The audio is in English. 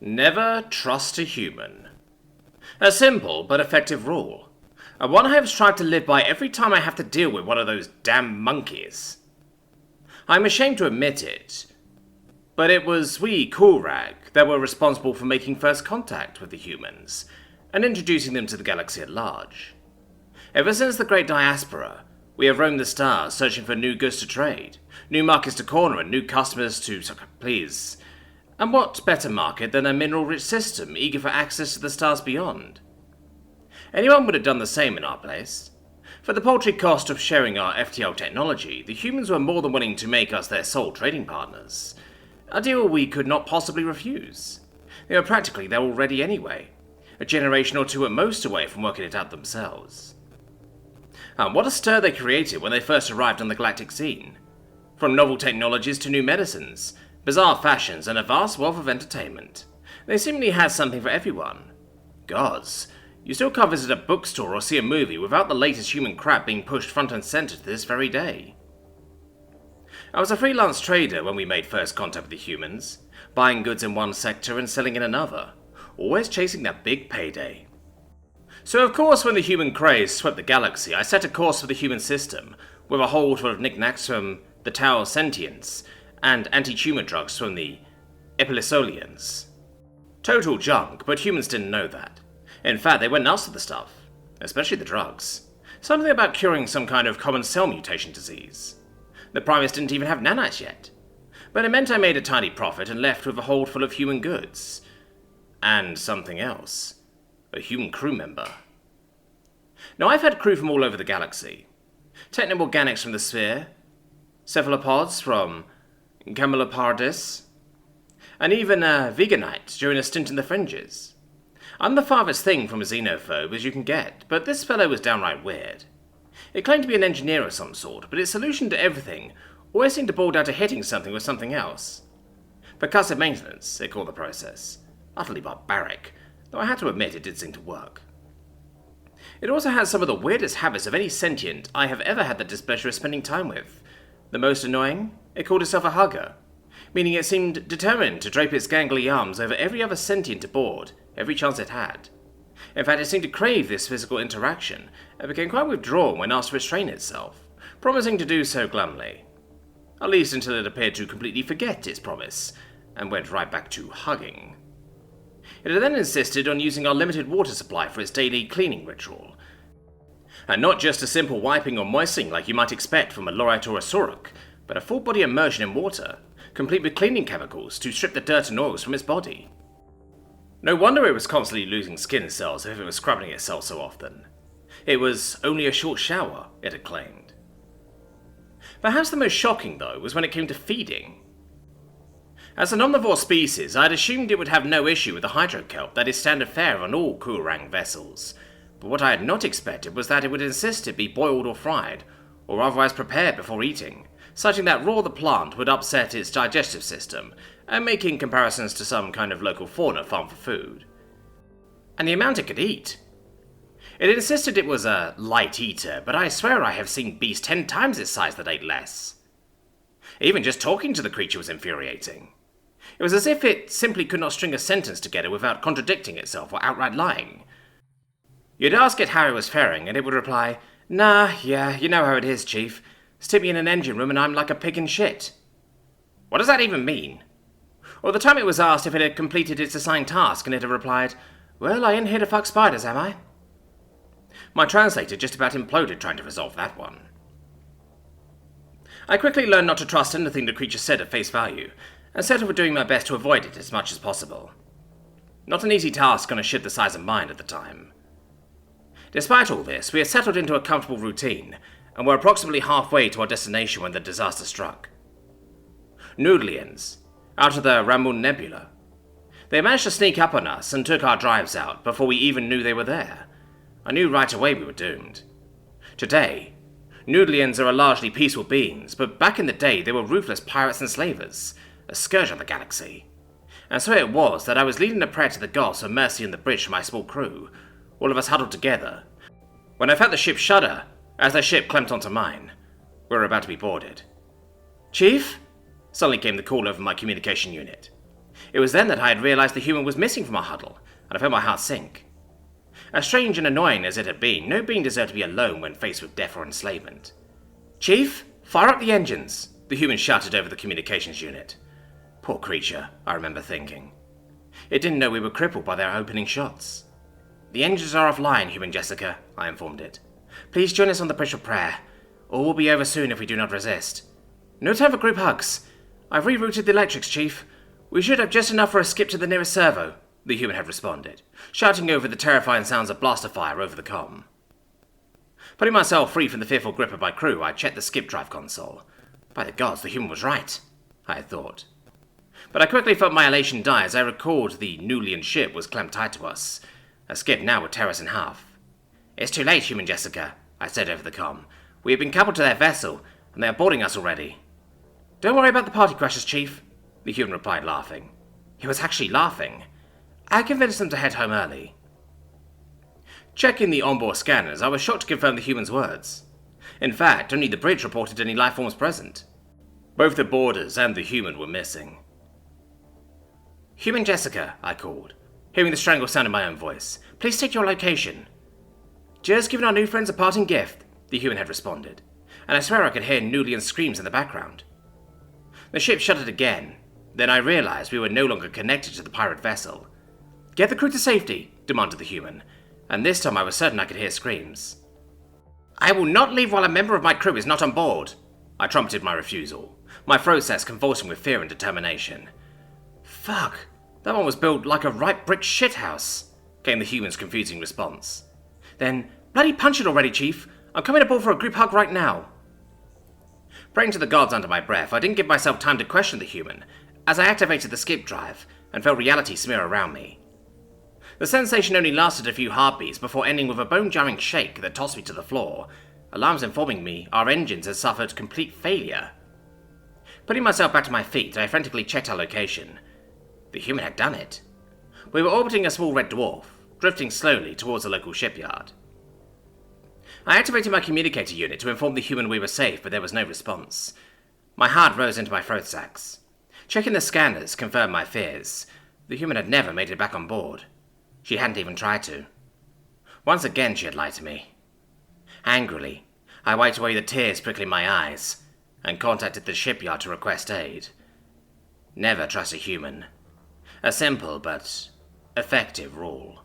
Never trust a human. A simple but effective rule, and one I have tried to live by every time I have to deal with one of those damn monkeys. I'm ashamed to admit it, but it was we Coolrag that were responsible for making first contact with the humans, and introducing them to the galaxy at large. Ever since the Great Diaspora, we have roamed the stars searching for new goods to trade, new markets to corner and new customers to please. And what better market than a mineral-rich system eager for access to the stars beyond? Anyone would have done the same in our place. For the paltry cost of sharing our FTL technology, the humans were more than willing to make us their sole trading partners. A deal we could not possibly refuse. They were practically there already anyway, a generation or two at most away from working it out themselves. And what a stir they created when they first arrived on the galactic scene. From novel technologies to new medicines, bizarre fashions, and a vast wealth of entertainment. They seemingly had something for everyone. Gods, you still can't visit a bookstore or see a movie without the latest human crap being pushed front and center to this very day. I was a freelance trader when we made first contact with the humans, buying goods in one sector and selling in another, always chasing that big payday. So of course when the human craze swept the galaxy, I set a course for the human system, with a hold full of knickknacks from the Tau Sentients, and anti-tumor drugs from the Epilisolians. Total junk, but humans didn't know that. In fact, they went nuts with the stuff, especially the drugs. Something about curing some kind of common cell mutation disease. The Primus didn't even have nanites yet. But it meant I made a tiny profit and left with a hold full of human goods. And something else. A human crew member. Now I've had crew from all over the galaxy. Techno-organics from the Sphere, cephalopods from Camelopardis, and even a veganite during a stint in the Fringes. I'm the farthest thing from a xenophobe as you can get, but this fellow was downright weird. It claimed to be an engineer of some sort, but its solution to everything always seemed to boil down to hitting something with something else. Percussive maintenance, it called the process. Utterly barbaric, though I had to admit it did seem to work. It also had some of the weirdest habits of any sentient I have ever had the displeasure of spending time with. The most annoying? It called itself a hugger, meaning it seemed determined to drape its gangly arms over every other sentient aboard, every chance it had. In fact, it seemed to crave this physical interaction, and became quite withdrawn when asked to restrain itself, promising to do so glumly. At least until it appeared to completely forget its promise, and went right back to hugging. It had then insisted on using our limited water supply for its daily cleaning ritual. And not just a simple wiping or moistening like you might expect from a lorite or a sorok, but a full-body immersion in water, complete with cleaning chemicals to strip the dirt and oils from its body. No wonder it was constantly losing skin cells if it was scrubbing itself so often. It was only a short shower, it had claimed. Perhaps the most shocking, though, was when it came to feeding. As an omnivore species, I had assumed it would have no issue with the hydrokelp that is standard fare on all Coolrang vessels, but what I had not expected was that it would insist it be boiled or fried, or otherwise prepared before eating, citing that raw the plant would upset its digestive system, and making comparisons to some kind of local fauna farmed for food. And the amount it could eat. It insisted it was a light eater, but I swear I have seen beasts 10 times its size that ate less. Even just talking to the creature was infuriating. It was as if it simply could not string a sentence together without contradicting itself or outright lying. You'd ask it how it was faring, and it would reply, "Nah, yeah, you know how it is, Chief. Stick me in an engine room and I'm like a pig in shit." What does that even mean? Or the time it was asked if it had completed its assigned task, and it had replied, "Well, I ain't here to fuck spiders, am I?" My translator just about imploded trying to resolve that one. I quickly learned not to trust anything the creature said at face value, and settled for doing my best to avoid it as much as possible. Not an easy task on a ship the size of mine at the time. Despite all this, we had settled into a comfortable routine, and were approximately halfway to our destination when the disaster struck. Noodlians, out of the Ramun Nebula. They managed to sneak up on us and took our drives out before we even knew they were there. I knew right away we were doomed. Today, Noodlians are largely peaceful beings, but back in the day they were ruthless pirates and slavers, a scourge on the galaxy. And so it was that I was leading a prayer to the gods for mercy on the bridge for my small crew, all of us huddled together, when I felt the ship shudder as their ship clamped onto mine. We were about to be boarded. "Chief?" Suddenly came the call over my communication unit. It was then that I had realized the human was missing from our huddle, and I felt my heart sink. As strange and annoying as it had been, no being deserved to be alone when faced with death or enslavement. "Chief, fire up the engines," the human shouted over the communications unit. Poor creature, I remember thinking. It didn't know we were crippled by their opening shots. "The engines are offline, human Jessica," I informed it. "Please join us on the bridge of prayer. All will be over soon if we do not resist. No time for group hugs. I've rerouted the electrics, Chief. We should have just enough for a skip to the nearest servo," the human had responded, shouting over the terrifying sounds of blaster fire over the comm. Putting myself free from the fearful grip of my crew, I checked the skip drive console. By the gods, the human was right, I had thought. But I quickly felt my elation die as I recalled the Nulian ship was clamped tight to us. A skip now would tear us in half. "It's too late, human Jessica," I said over the comm. "We have been coupled to their vessel, and they are boarding us already." "Don't worry about the party crashers, Chief," the human replied, laughing. He was actually laughing. I convinced them to head home early. Checking the onboard scanners, I was shocked to confirm the human's words. In fact, only the bridge reported any life forms present. Both the boarders and the human were missing. "Human Jessica," I called, hearing the strangled sound in my own voice. "Please state your location." "Just giving our new friends a parting gift," the human had responded, and I swear I could hear Nulian screams in the background. The ship shuddered again. Then I realized we were no longer connected to the pirate vessel. "Get the crew to safety," demanded the human, and this time I was certain I could hear screams. "I will not leave while a member of my crew is not on board," I trumpeted my refusal, my throat sacs convulsing with fear and determination. "Fuck, that one was built like a right brick shithouse," came the human's confusing response. "Then, bloody punch it already, Chief. I'm coming aboard for a group hug right now." Praying to the gods under my breath, I didn't give myself time to question the human, as I activated the skip drive and felt reality smear around me. The sensation only lasted a few heartbeats before ending with a bone-jarring shake that tossed me to the floor, alarms informing me our engines had suffered complete failure. Putting myself back to my feet, I frantically checked our location. The human had done it. We were orbiting a small red dwarf, drifting slowly towards the local shipyard. I activated my communicator unit to inform the human we were safe, but there was no response. My heart rose into my throat sacs. Checking the scanners confirmed my fears. The human had never made it back on board. She hadn't even tried to. Once again she had lied to me. Angrily, I wiped away the tears prickling my eyes, and contacted the shipyard to request aid. Never trust a human. A simple but effective rule.